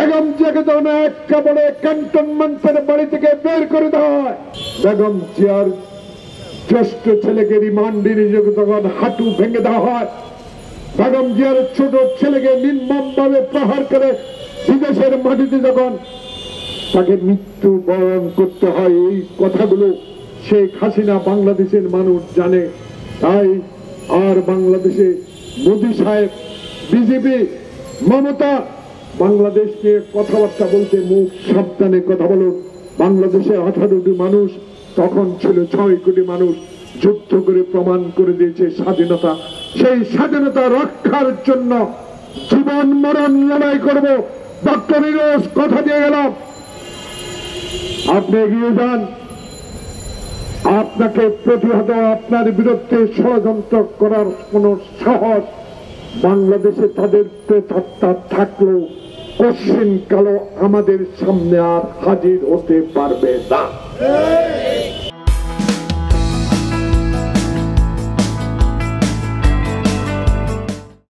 বেগম জিয়াকে যখন একেবারে ক্যান্টনমেন্টের বাড়ি থেকে বের করে দেওয়া হয়, বেগম জিয়ার জ্যেষ্ঠ ছেলেকে রিমান্ডে নিয়ে তখন হাঁটু ভেঙে দেওয়া হয়, বেগম জিয়ার ছোট ছেলেকে নির্মমভাবে প্রহার করে বিদেশের মাটিতে যখন তাকে মৃত্যু বরণ করতে হয়, এই কথাগুলো শেখ হাসিনা বাংলাদেশের মানুষ জানে। তাই আর বাংলাদেশে মোদী সাহেব, বিজেপি, মমতা বাংলাদেশ নিয়ে কথাবার্তা বলতে মুখ সাবধানে কথা বলুন। বাংলাদেশে 18 কোটি মানুষ, তখন ছিল 6 কোটি মানুষ, যুদ্ধ করে প্রমাণ করে দিয়েছে স্বাধীনতা। সেই স্বাধীনতা রক্ষার জন্য জীবন মরণ লড়াই করব। ডক্টর ইউনূস কথা দিয়ে গেলাম, আপনি এগিয়ে যান। আপনাকে প্রতিহত আপনার বিরুদ্ধে ষড়যন্ত্র করার কোন সাহস বাংলাদেশে তাদের প্রেতাত্মা থাকলেও কোশ্চিন কালো আমাদের সামনে আর হাজির হতে পারবে না।